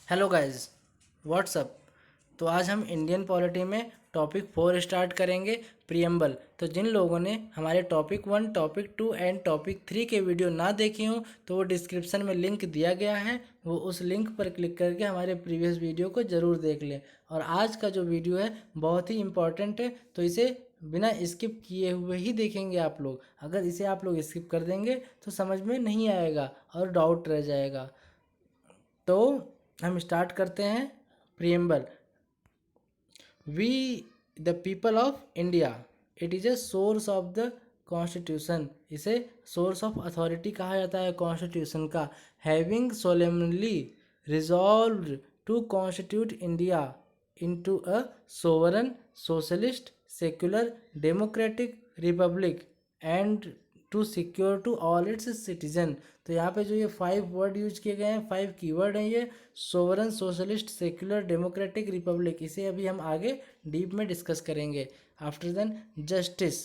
Hello guys, WhatsApp. तो आज हम इंडियन पॉलिटी में टॉपिक 4 स्टार्ट करेंगे, प्रियम्बल। तो जिन लोगों ने हमारे टॉपिक 1, टॉपिक 2 एंड टॉपिक 3 के वीडियो ना देखे हों तो वो डिस्क्रिप्शन में लिंक दिया गया है, वो उस लिंक पर क्लिक करके हमारे प्रीवियस वीडियो को ज़रूर देख लें। और आज का जो वीडियो है बहुत ही इम्पॉर्टेंट है, तो इसे बिना स्किप किए हुए ही देखेंगे आप लोग। अगर इसे आप लोग स्किप कर देंगे तो समझ में नहीं आएगा और डाउट रह जाएगा। तो हम स्टार्ट करते हैं। Preamble. We the people of India, it is a source of the constitution. इसे सोर्स ऑफ अथॉरिटी कहा जाता है कॉन्स्टिट्यूशन का। Having solemnly resolve to constitute India into a sovereign socialist secular democratic republic and to secure to all its citizen. तो यहाँ पे जो ये 5 वर्ड यूज किए गए हैं, 5 कीवर्ड हैं ये। Sovereign socialist secular democratic republic, इसे अभी हम आगे डीप में डिस्कस करेंगे। After then justice,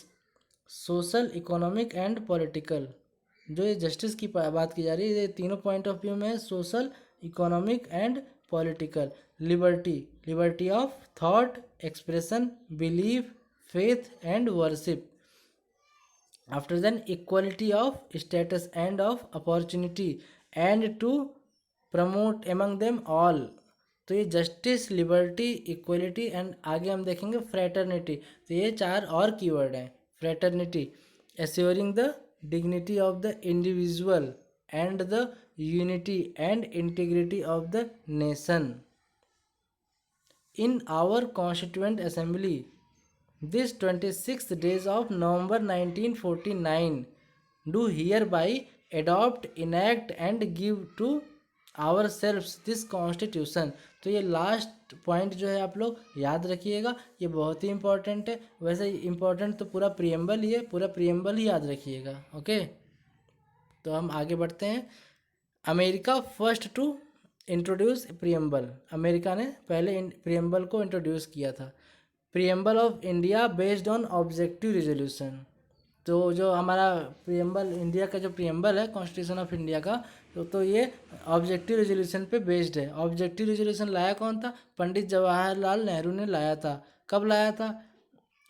social economic and political. जो ये जस्टिस की बात की जा रही है, ये तीनों पॉइंट ऑफ व्यू में है, social economic and political. Liberty, liberty of thought, expression, belief, faith and worship. After then, equality of status and of opportunity and to promote among them all। तो ये जस्टिस, लिबर्टी, इक्वलिटी एंड आगे हम देखेंगे fraternity. तो ये 4 और keyword हैं। Fraternity, assuring the dignity of the individual and the unity and integrity of the nation. In our Constituent Assembly, this 26th days of November 1949, do hereby adopt, enact and give to ourselves this constitution। तो ये last point जो है आप लोग याद रखिएगा, ये बहुत ही इंपॉर्टेंट है। वैसे इंपॉर्टेंट तो पूरा प्रियम्बल ही है, पूरा प्रियम्बल ही याद रखिएगा। ओके, तो हम आगे बढ़ते हैं। America first to introduce preamble. America ने पहले प्रियम्बल को इंट्रोड्यूस किया था। Preamble of India based on objective resolution. तो जो हमारा प्रियम्बल, इंडिया का जो प्रियम्बल है कॉन्स्टिट्यूशन ऑफ इंडिया का, तो ये ऑब्जेक्टिव रिजोल्यूशन पे बेस्ड है। ऑब्जेक्टिव रिजोल्यूशन लाया कौन था? पंडित जवाहरलाल नेहरू ने लाया था। कब लाया था?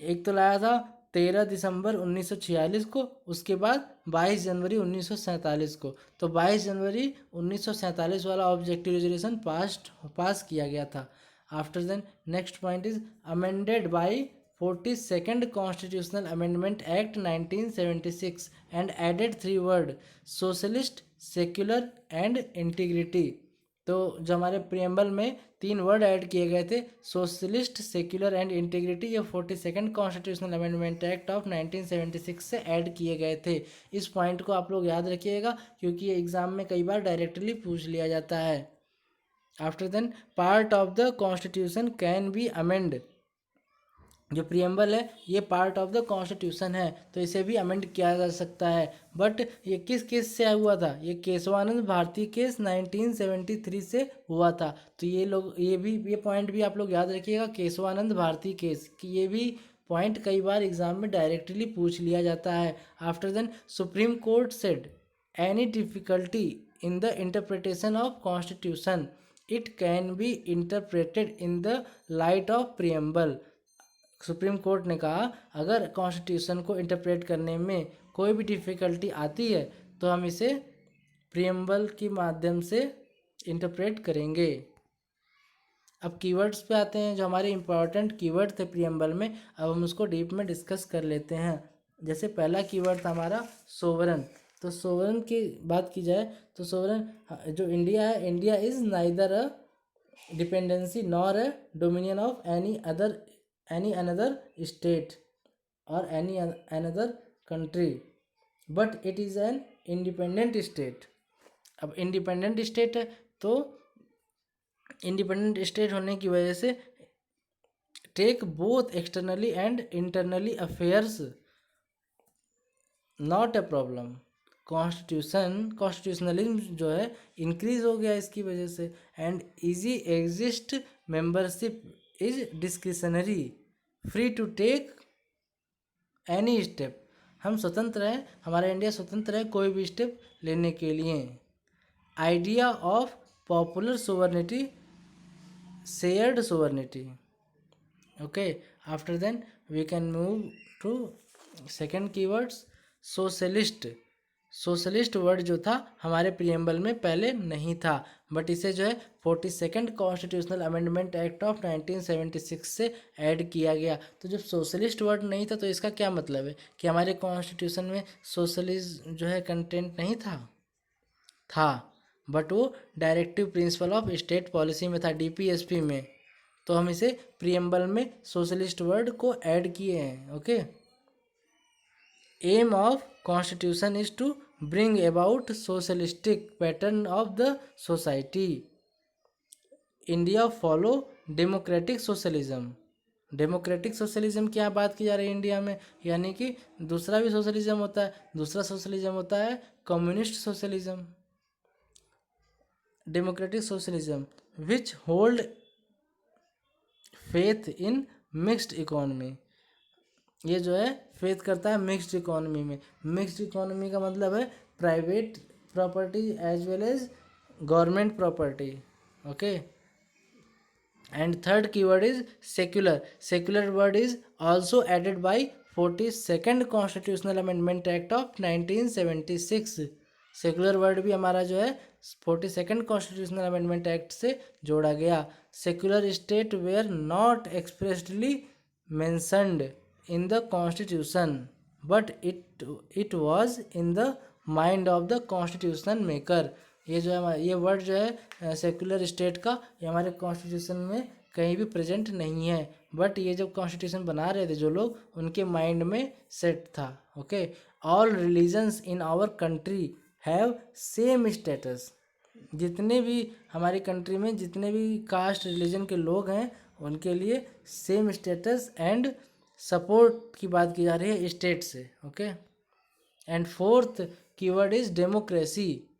एक तो लाया था 13 दिसंबर 1946 को, उसके बाद 22 जनवरी 1947 को। तो 22 जनवरी 1947 वाला ऑब्जेक्टिव रेजोल्यूशन पास किया गया था। After then next point is amended by 42nd constitutional amendment act 1976 and added 3 word, socialist, secular and integrity. तो जो हमारे प्रियम्बल में 3 वर्ड ऐड किए गए थे, सोशलिस्ट, सेक्युलर एंड इंटीग्रिटी, ये 42nd constitutional amendment act of 1976 से ऐड किए गए थे। इस पॉइंट को आप लोग याद रखिएगा, क्योंकि ये एग्जाम में कई बार डायरेक्टली पूछ लिया जाता है। After then, part of the constitution can be amend. जो प्रियम्बल है ये पार्ट ऑफ द कॉन्स्टिट्यूशन है, तो इसे भी अमेंड किया जा सकता है। बट ये किस केस से हुआ था? ये केशवानंद भारती केस 1973 से हुआ था। तो ये लोग, ये पॉइंट भी आप लोग याद रखिएगा, केशवानंद भारती केस कि ये भी पॉइंट कई बार एग्जाम में डायरेक्टली पूछ लिया जाता है। After then, supreme court said any difficulty in the interpretation of constitution it can be interpreted in the light of preamble. Supreme court ने कहा अगर कॉन्स्टिट्यूशन को इंटरप्रेट करने में कोई भी डिफ़िकल्टी आती है तो हम इसे प्रियम्बल के माध्यम से इंटरप्रेट करेंगे। अब कीवर्ड्स पे आते हैं, जो हमारे इंपॉर्टेंट कीवर्ड थे प्रियम्बल में, अब हम उसको डीप में डिस्कस कर लेते हैं। जैसे पहला कीवर्ड था हमारा सोवरन। तो सोवरन की बात की जाए तो सोवरन, जो इंडिया है, India is neither a dependency nor a dominion of any another state or any another country, but it is an independent state। अब इंडिपेंडेंट स्टेट है, तो इंडिपेंडेंट स्टेट होने की वजह से take both externally and internally affairs not a problem. Constitutionalism जो है increase हो गया इसकी वजह से। And easy exist membership is discretionary, free to take any step. हम स्वतंत्र हैं, हमारा इंडिया स्वतंत्र है कोई भी स्टेप लेने के लिए। Idea of popular sovereignty shared sovereignty. Okay, after then we can move to second keywords, socialist. Socialist word जो था हमारे प्रियम्बल में पहले नहीं था, बट इसे जो है 42nd constitutional amendment act of 1976 से ऐड किया गया। तो जब सोशलिस्ट वर्ड नहीं था तो इसका क्या मतलब है कि हमारे कॉन्स्टिट्यूशन में सोशलिज्म जो है कंटेंट नहीं था, बट वो directive principle of state policy में था, डीपीएसपी में। तो हम इसे प्रियम्बल में सोशलिस्ट वर्ड को ऐड किए हैं। Okay, aim of constitution is to bring about socialistic pattern of the society. India follow democratic socialism. Democratic socialism की यहाँ बात की जा रही है इंडिया में, यानी कि दूसरा भी सोशलिज्म होता है। दूसरा सोशलिज्म होता है communist socialism. Democratic socialism which hold faith in mixed economy. ये जो है फेथ करता है मिक्स्ड इकोनॉमी में। मिक्स्ड इकोनॉमी का मतलब है private property as well as government property. Okay, and third keyword is secular. Secular word is also added by 42nd constitutional amendment act of 1976। Secular word भी हमारा जो है 42nd कॉन्स्टिट्यूशनल अमेंडमेंट एक्ट से जोड़ा गया। Secular state where not expressly mentioned in the constitution, but it was in the mind of the constitution maker। ये जो है ये वर्ड जो है सेक्युलर स्टेट का, ये हमारे कॉन्स्टिट्यूशन में कहीं भी प्रेजेंट नहीं है, बट ये जब कॉन्स्टिट्यूशन बना रहे थे जो लोग, उनके माइंड में सेट था। Okay, all religions in our country have same status. जितने भी हमारी कंट्री में जितने भी कास्ट रिलीजन के लोग हैं उनके लिए सेम स्टेटस एंड सपोर्ट की बात की जा रही है स्टेट से। Okay, and fourth keyword is democracy.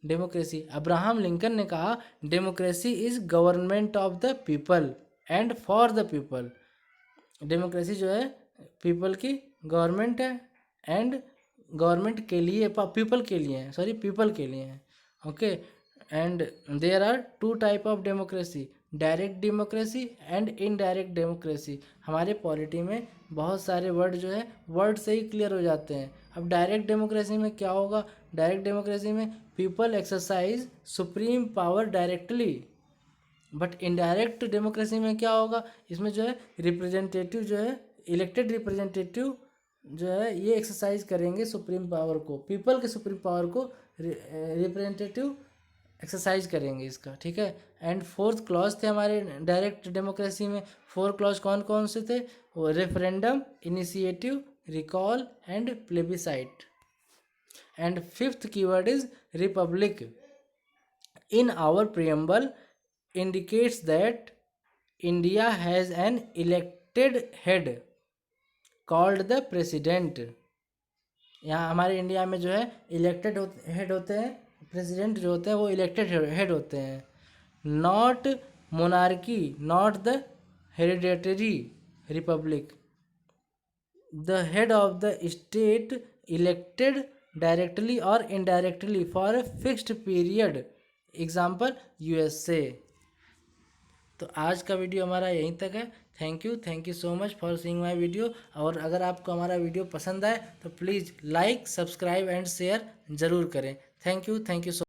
Democracy, Abraham Lincoln ने कहा democracy is government of the people and for the people. Democracy जो है पीपल की गवर्नमेंट है एंड गवर्नमेंट के लिए, पीपल के लिए है, सॉरी पीपल के लिए है। Okay, and there are two type of democracy, direct democracy and indirect democracy. हमारे पॉलिटी में बहुत सारे वर्ड जो है वर्ड से ही क्लियर हो जाते हैं। अब डायरेक्ट डेमोक्रेसी में क्या होगा? डायरेक्ट डेमोक्रेसी में people exercise supreme power directly, but indirect democracy में क्या होगा? इसमें जो है रिप्रेजेंटेटिव जो है इलेक्टेड रिप्रेजेंटेटिव जो है ये एक्सरसाइज करेंगे सुप्रीम पावर को, पीपल के सुप्रीम पावर को रिप्रेजेंटेटिव एक्सरसाइज करेंगे इसका। ठीक है, एंड फोर्थ क्लॉज थे हमारे डायरेक्ट डेमोक्रेसी में। 4 क्लॉज कौन कौन से थे? वो referendum, initiative, recall and plebiscite. And fifth keyword is republic. In our preamble indicates that India has an elected head called the president। यहाँ हमारे इंडिया में जो है इलेक्टेड हेड होते हैं, प्रेसिडेंट जो होते हैं वो इलेक्टेड हेड होते हैं। Not monarchy, not the hereditary republic. The head of the state elected directly और indirectly for a fixed period. Example USA. तो आज का वीडियो हमारा यहीं तक है। Thank you so much for seeing my video. और अगर आपको हमारा वीडियो पसंद आए तो please like, subscribe and share ज़रूर करें। Thank you so